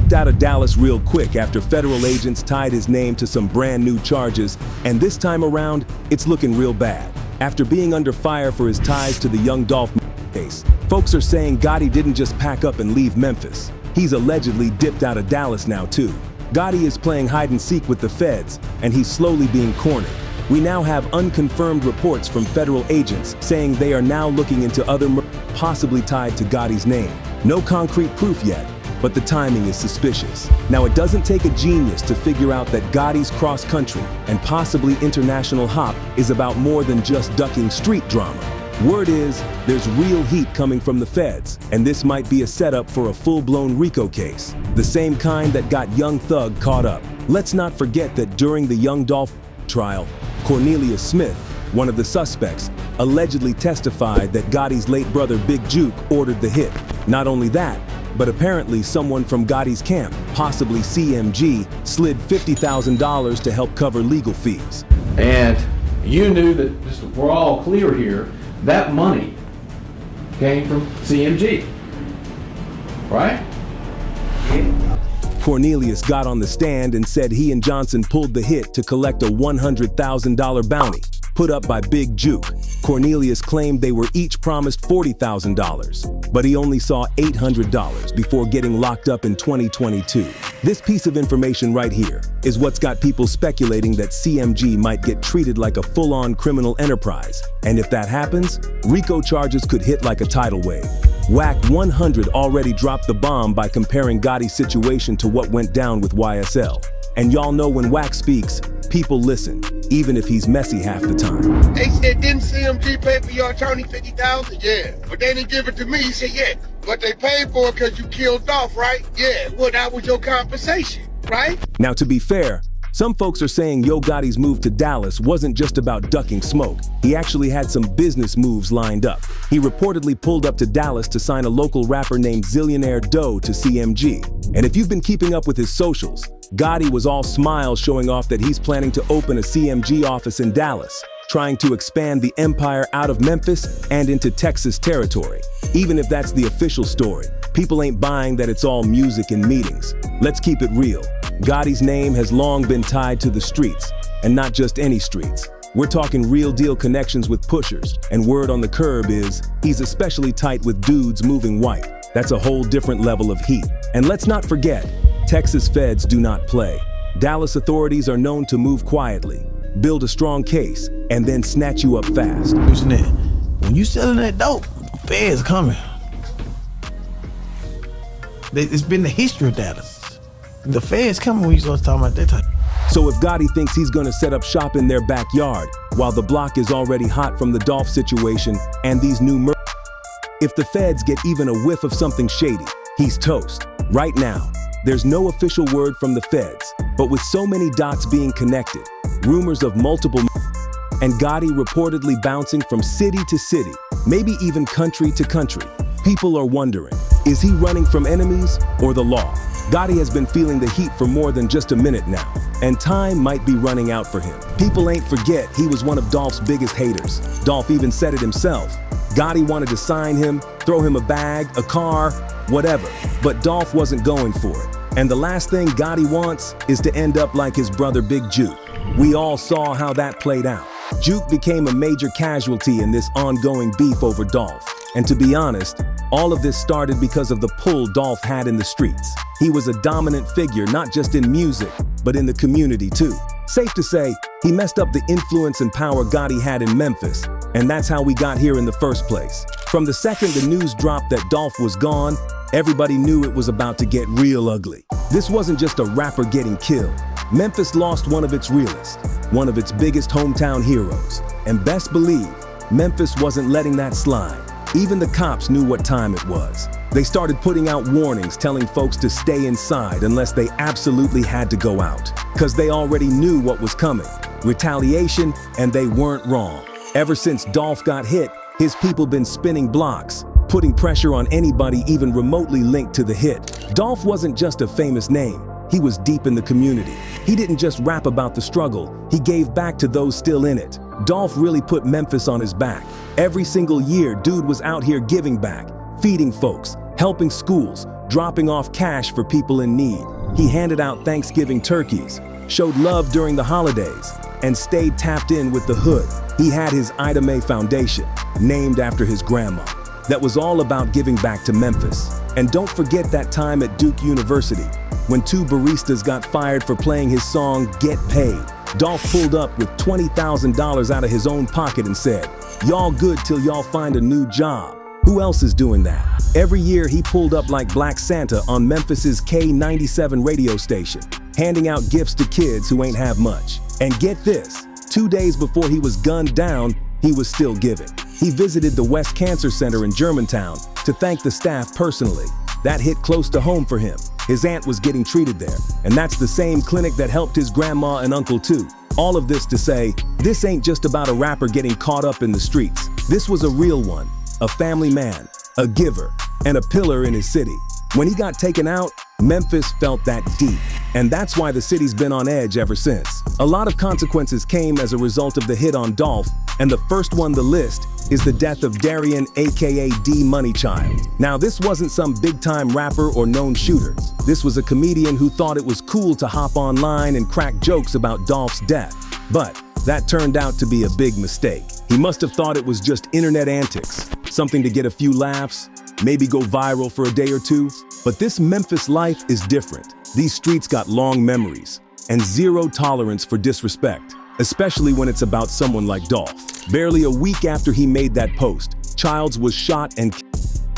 dipped out of Dallas real quick after federal agents tied his name to some brand new charges, and this time around, it's looking real bad. After being under fire for his ties to the Young Dolph case, folks are saying Gotti didn't just pack up and leave Memphis. He's allegedly dipped out of Dallas now too. Gotti is playing hide and seek with the feds, and he's slowly being cornered. We now have unconfirmed reports from federal agents saying they are now looking into other possibly tied to Gotti's name. No concrete proof yet, but the timing is suspicious. Now, it doesn't take a genius to figure out that Gotti's cross-country and possibly international hop is about more than just ducking street drama. Word is, there's real heat coming from the feds, and this might be a setup for a full-blown RICO case, the same kind that got Young Thug caught up. Let's not forget that during the Young Dolph trial, Cornelius Smith, one of the suspects, allegedly testified that Gotti's late brother Big Juke ordered the hit. Not only that, but apparently someone from Gotti's camp, possibly CMG, slid $50,000 to help cover legal fees. And you knew that, just we're all clear here, that money came from CMG, right? Cornelius got on the stand and said he and Johnson pulled the hit to collect a $100,000 bounty put up by Big Juke. Cornelius claimed they were each promised $40,000, but he only saw $800 before getting locked up in 2022. This piece of information right here is what's got people speculating that CMG might get treated like a full-on criminal enterprise. And if that happens, RICO charges could hit like a tidal wave. Whack 100 already dropped the bomb by comparing Gotti's situation to what went down with YSL. And y'all know when Whack speaks, people listen, even if he's messy half the time. They said, didn't CMG pay for your attorney $50,000? Yeah. But they didn't give it to me. He said, yeah. But they paid for it because you killed Dolph, right? Yeah. Well, that was your compensation, right? Now, to be fair, some folks are saying Yo Gotti's move to Dallas wasn't just about ducking smoke. He actually had some business moves lined up. He reportedly pulled up to Dallas to sign a local rapper named Zillionaire Doe to CMG. And if you've been keeping up with his socials, Gotti was all smiles showing off that he's planning to open a CMG office in Dallas, trying to expand the empire out of Memphis and into Texas territory. Even if that's the official story, people ain't buying that it's all music and meetings. Let's keep it real. Gotti's name has long been tied to the streets, and not just any streets. We're talking real deal connections with pushers, and word on the curb is he's especially tight with dudes moving white. That's a whole different level of heat. And let's not forget, Texas feds do not play. Dallas authorities are known to move quietly, build a strong case, and then snatch you up fast. When you selling that dope, feds coming. It's been the history of Dallas. The feds coming when you start talking about that type. So if Gotti thinks he's gonna set up shop in their backyard, while the block is already hot from the Dolph situation and these new if the feds get even a whiff of something shady, he's toast. Right now, there's no official word from the feds, but with so many dots being connected, rumors of multiple and Gotti reportedly bouncing from city to city, maybe even country to country, people are wondering, is he running from enemies or the law? Gotti has been feeling the heat for more than just a minute now, and time might be running out for him. People ain't forget he was one of Dolph's biggest haters. Dolph even said it himself. Gotti wanted to sign him, throw him a bag, a car, whatever, but Dolph wasn't going for it. And the last thing Gotti wants is to end up like his brother Big Juke. We all saw how that played out. Juke became a major casualty in this ongoing beef over Dolph. And to be honest, all of this started because of the pull Dolph had in the streets. He was a dominant figure, not just in music, but in the community too. Safe to say, he messed up the influence and power Gotti had in Memphis, and that's how we got here in the first place. From the second the news dropped that Dolph was gone, everybody knew it was about to get real ugly. This wasn't just a rapper getting killed. Memphis lost one of its realest, one of its biggest hometown heroes. And best believe, Memphis wasn't letting that slide. Even the cops knew what time it was. They started putting out warnings telling folks to stay inside unless they absolutely had to go out. Cause they already knew what was coming. Retaliation, and they weren't wrong. Ever since Dolph got hit, his people been spinning blocks, putting pressure on anybody even remotely linked to the hit. Dolph wasn't just a famous name. He was deep in the community. He didn't just rap about the struggle, he gave back to those still in it. Dolph really put Memphis on his back. Every single year, dude was out here giving back, feeding folks, helping schools, dropping off cash for people in need. He handed out Thanksgiving turkeys, showed love during the holidays, and stayed tapped in with the hood. He had his Ida Mae Foundation, named after his grandma, that was all about giving back to Memphis. And don't forget that time at Duke University, when 2 baristas got fired for playing his song Get Paid. Dolph pulled up with $20,000 out of his own pocket and said, "Y'all good till y'all find a new job." Who else is doing that? Every year he pulled up like Black Santa on Memphis's K97 radio station, handing out gifts to kids who ain't have much. And get this, 2 days before he was gunned down, he was still giving. He visited the West Cancer Center in Germantown to thank the staff personally. That hit close to home for him. His aunt was getting treated there, and that's the same clinic that helped his grandma and uncle too. All of this to say, this ain't just about a rapper getting caught up in the streets. This was a real one, a family man, a giver, and a pillar in his city. When he got taken out, Memphis felt that deep, and that's why the city's been on edge ever since. A lot of consequences came as a result of the hit on Dolph, and the first one on the list is the death of Darian, aka D Money Child. Now, this wasn't some big-time rapper or known shooter. This was a comedian who thought it was cool to hop online and crack jokes about Dolph's death. But that turned out to be a big mistake. He must have thought it was just internet antics, something to get a few laughs, maybe go viral for a day or two. But this Memphis life is different. These streets got long memories and zero tolerance for disrespect, especially when it's about someone like Dolph. Barely a week after he made that post, Childs was shot and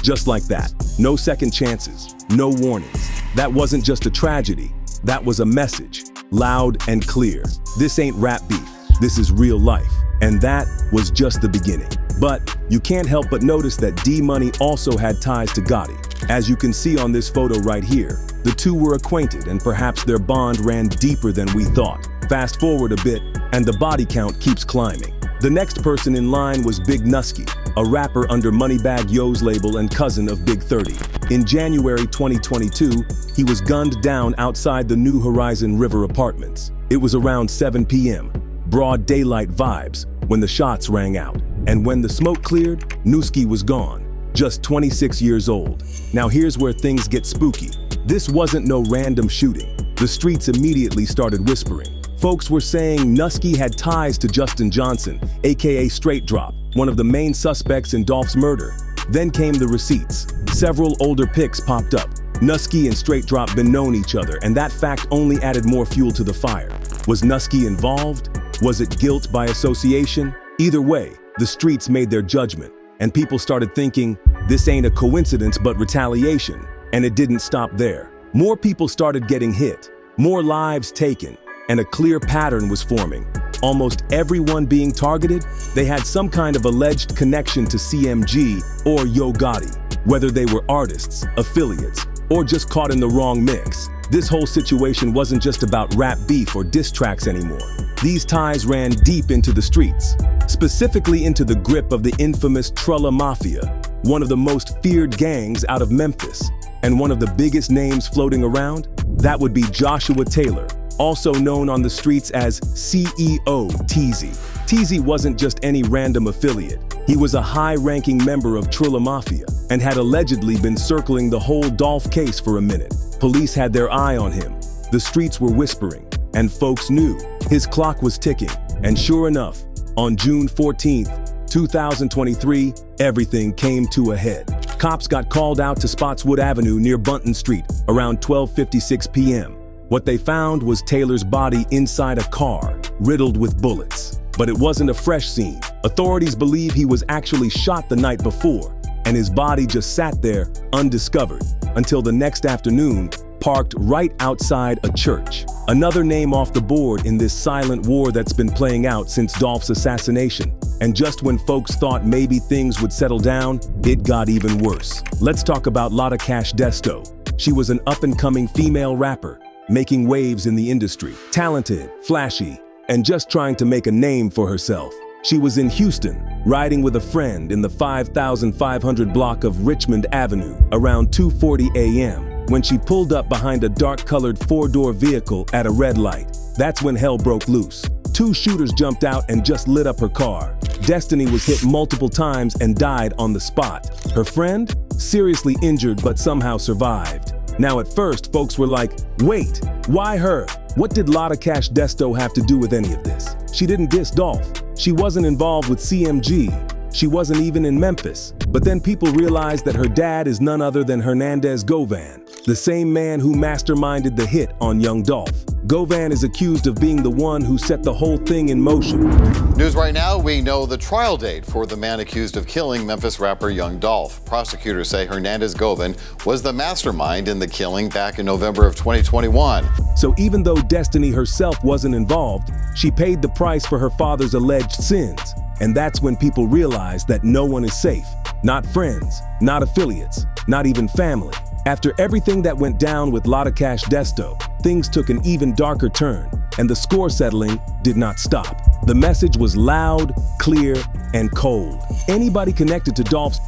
just like that. No second chances, no warnings. That wasn't just a tragedy, that was a message, loud and clear. This ain't rap beef, this is real life. And that was just the beginning. But you can't help but notice that D-Money also had ties to Gotti. As you can see on this photo right here, the two were acquainted and perhaps their bond ran deeper than we thought. Fast forward a bit, and the body count keeps climbing. The next person in line was Big Nusky, a rapper under Moneybagg Yo's label and cousin of Big 30. In January 2022, he was gunned down outside the New Horizon River Apartments. It was around 7 p.m., broad daylight vibes, when the shots rang out. And when the smoke cleared, Nusky was gone, just 26 years old. Now here's where things get spooky. This wasn't no random shooting. The streets immediately started whispering. Folks were saying Nusky had ties to Justin Johnson, aka Straight Drop, one of the main suspects in Dolph's murder. Then came the receipts. Several older pics popped up. Nusky and Straight Drop been known each other, and that fact only added more fuel to the fire. Was Nusky involved? Was it guilt by association? Either way, the streets made their judgment, and people started thinking, this ain't a coincidence but retaliation. And it didn't stop there. More people started getting hit, more lives taken, and a clear pattern was forming. Almost everyone being targeted, they had some kind of alleged connection to CMG or Yo Gotti, whether they were artists, affiliates, or just caught in the wrong mix. This whole situation wasn't just about rap beef or diss tracks anymore. These ties ran deep into the streets, specifically into the grip of the infamous Trill Mafia, one of the most feared gangs out of Memphis. And one of the biggest names floating around, that would be Joshua Taylor, also known on the streets as CEO Teezy. Teezy wasn't just any random affiliate. He was a high-ranking member of Trill Mafia and had allegedly been circling the whole Dolph case for a minute. Police had their eye on him. The streets were whispering, and folks knew his clock was ticking. And sure enough, on June 14th, 2023, everything came to a head. Cops got called out to Spotswood Avenue near Bunton Street around 12:56 p.m. What they found was Taylor's body inside a car, riddled with bullets. But it wasn't a fresh scene. Authorities believe he was actually shot the night before, and his body just sat there undiscovered until the next afternoon, parked right outside a church. Another name off the board in this silent war that's been playing out since Dolph's assassination. And just when folks thought maybe things would settle down, it got even worse. Let's talk about Lotta Cash Desto. She was an up-and-coming female rapper, making waves in the industry. Talented, flashy, and just trying to make a name for herself. She was in Houston, riding with a friend in the 5500 block of Richmond Avenue around 2:40 a.m. when she pulled up behind a dark-colored four-door vehicle at a red light. That's when hell broke loose. Two shooters jumped out and just lit up her car. Destiny was hit multiple times and died on the spot. Her friend seriously injured but somehow survived. Now at first, folks were like, wait, why her? What did Lotta Cash Desto have to do with any of this? She didn't diss Dolph. She wasn't involved with CMG. She wasn't even in Memphis. But then people realized that her dad is none other than Hernandez Govan, the same man who masterminded the hit on Young Dolph. Govan is accused of being the one who set the whole thing in motion. News right now, we know the trial date for the man accused of killing Memphis rapper Young Dolph. Prosecutors say Hernandez Govan was the mastermind in the killing back in November of 2021. So even though Destiny herself wasn't involved, she paid the price for her father's alleged sins. And that's when people realized that no one is safe. Not friends, not affiliates, not even family. After everything that went down with Lotta Cash Desto, things took an even darker turn, and the score settling did not stop. The message was loud, clear, and cold. Anybody connected to Dolph's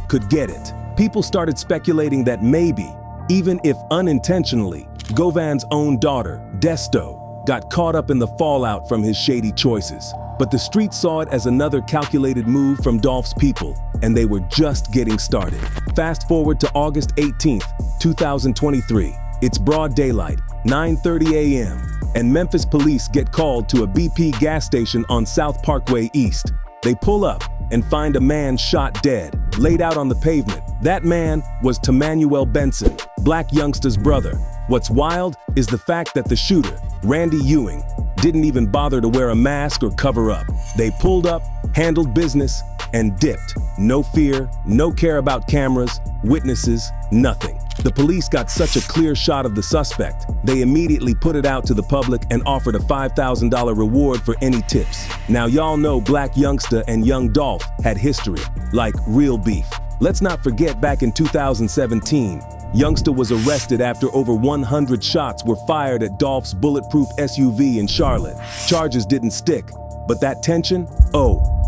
could get it. People started speculating that maybe, even if unintentionally, Govan's own daughter, Desto, got caught up in the fallout from his shady choices. But the street saw it as another calculated move from Dolph's people, and they were just getting started. Fast forward to August 18th, 2023. It's broad daylight, 9:30 a.m., and Memphis police get called to a BP gas station on South Parkway East. They pull up and find a man shot dead, laid out on the pavement. That man was Tamanuel Benson, Black Youngsta's brother. What's wild is the fact that the shooter, Randy Ewing, didn't even bother to wear a mask or cover up. They pulled up, handled business, and dipped. No fear, no care about cameras, witnesses, nothing. The police got such a clear shot of the suspect, they immediately put it out to the public and offered a $5,000 reward for any tips. Now y'all know Black Youngsta and Young Dolph had history, like real beef. Let's not forget back in 2017, Youngsta was arrested after over 100 shots were fired at Dolph's bulletproof SUV in Charlotte. Charges didn't stick, but that tension,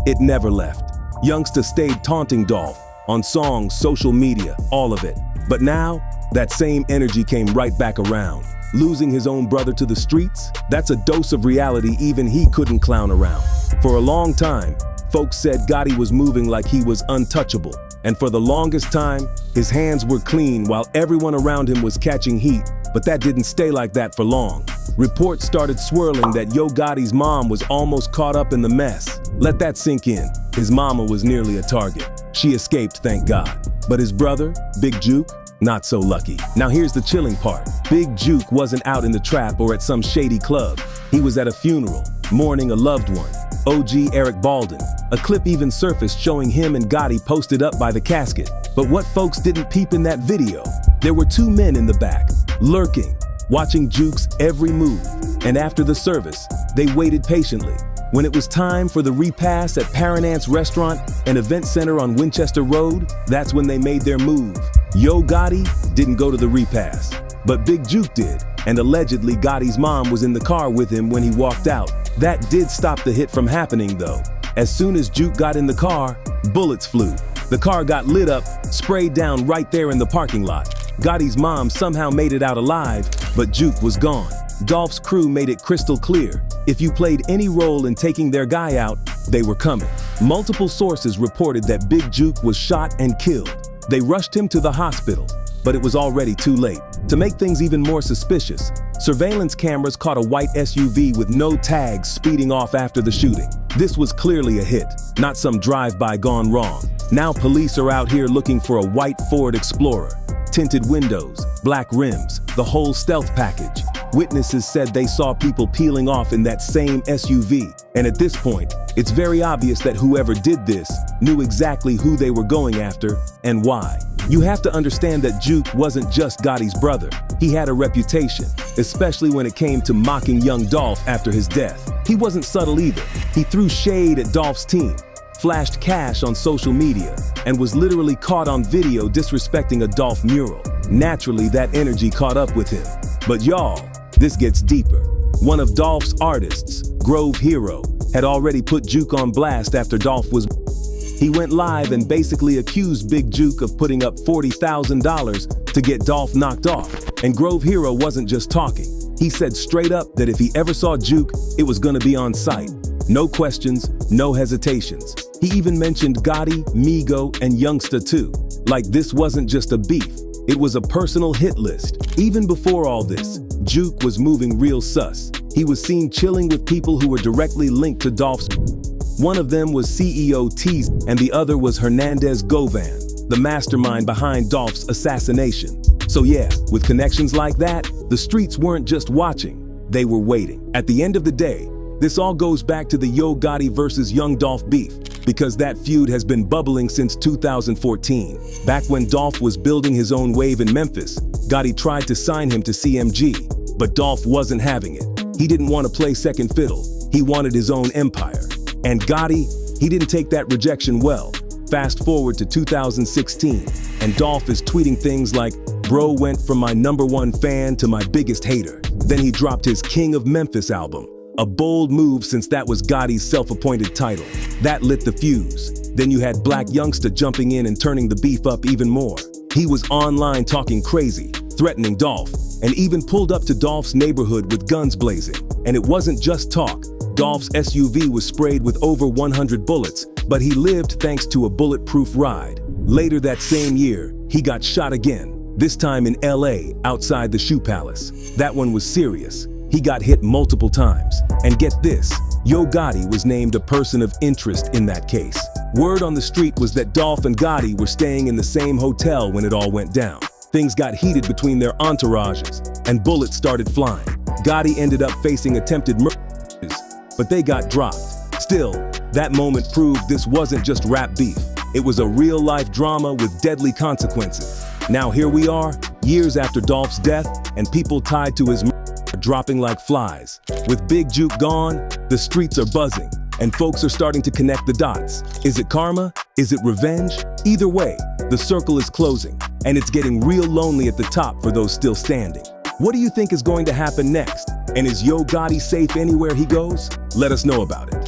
it never left. Youngsta stayed taunting Dolph on songs, social media, all of it. But now, that same energy came right back around. Losing his own brother to the streets, that's a dose of reality even he couldn't clown around. For a long time, folks said Gotti was moving like he was untouchable. And for the longest time, his hands were clean while everyone around him was catching heat. But that didn't stay like that for long. Reports started swirling that Yo Gotti's mom was almost caught up in the mess. Let that sink in. His mama was nearly a target. She escaped, thank God. But his brother, Big Juke, not so lucky. Now here's the chilling part. Big Juke wasn't out in the trap or at some shady club. He was at a funeral, mourning a loved one, OG Eric Baldwin. A clip even surfaced showing him and Gotti posted up by the casket. But what folks didn't peep in that video, there were two men in the back, lurking, watching Juke's every move. And after the service, they waited patiently. When it was time for the repast at Paranant's Restaurant, an event center on Winchester Road, that's when they made their move. Yo Gotti didn't go to the repast, but Big Juke did, and allegedly Gotti's mom was in the car with him when he walked out. That did stop the hit from happening though. As soon as Juke got in the car, bullets flew. The car got lit up, sprayed down right there in the parking lot. Gotti's mom somehow made it out alive, but Juke was gone. Dolph's crew made it crystal clear. If you played any role in taking their guy out, they were coming. Multiple sources reported that Big Juke was shot and killed. They rushed him to the hospital, but it was already too late. To make things even more suspicious, surveillance cameras caught a white SUV with no tags speeding off after the shooting. This was clearly a hit, not some drive-by gone wrong. Now police are out here looking for a white Ford Explorer. Tinted windows, black rims, the whole stealth package. Witnesses said they saw people peeling off in that same SUV. And at this point, it's very obvious that whoever did this knew exactly who they were going after and why. You have to understand that Juke wasn't just Gotti's brother. He had a reputation, especially when it came to mocking Young Dolph after his death. He wasn't subtle either. He threw shade at Dolph's team, flashed cash on social media, and was literally caught on video disrespecting a Dolph mural. Naturally, that energy caught up with him. But y'all, this gets deeper. One of Dolph's artists, Grove Hero, had already put Juke on blast after Dolph was. He went live and basically accused Big Juke of putting up $40,000 to get Dolph knocked off. And Grove Hero wasn't just talking. He said straight up that if he ever saw Juke, it was gonna be on sight. No questions, no hesitations. He even mentioned Gotti, Migo, and Youngsta too. Like this wasn't just a beef, it was a personal hit list. Even before all this, Juke was moving real sus. He was seen chilling with people who were directly linked to Dolph's. One of them was CEO Tease, and the other was Hernandez Govan, the mastermind behind Dolph's assassination. So yeah, with connections like that, the streets weren't just watching, they were waiting. At the end of the day, this all goes back to the Yo Gotti versus Young Dolph beef, because that feud has been bubbling since 2014. Back when Dolph was building his own wave in Memphis, Gotti tried to sign him to CMG, but Dolph wasn't having it. He didn't want to play second fiddle, he wanted his own empire. And Gotti, he didn't take that rejection well. Fast forward to 2016, and Dolph is tweeting things like, "Bro went from my #1 fan to my biggest hater." Then he dropped his King of Memphis album, a bold move since that was Gotti's self-appointed title. That lit the fuse. Then you had Black Youngster jumping in and turning the beef up even more. He was online talking crazy, threatening Dolph, and even pulled up to Dolph's neighborhood with guns blazing. And it wasn't just talk. Dolph's SUV was sprayed with over 100 bullets, but he lived thanks to a bulletproof ride. Later that same year, he got shot again, this time in LA, outside the Shoe Palace. That one was serious. He got hit multiple times. And get this, Yo Gotti was named a person of interest in that case. Word on the street was that Dolph and Gotti were staying in the same hotel when it all went down. Things got heated between their entourages, and bullets started flying. Gotti ended up facing attempted murder, but they got dropped. Still, that moment proved this wasn't just rap beef. It was a real-life drama with deadly consequences. Now here we are, years after Dolph's death, and people tied to his murder are dropping like flies. With Big Juke gone, the streets are buzzing, and folks are starting to connect the dots. Is it karma? Is it revenge? Either way, the circle is closing, and it's getting real lonely at the top for those still standing. What do you think is going to happen next? And is Yo Gotti safe anywhere he goes? Let us know about it.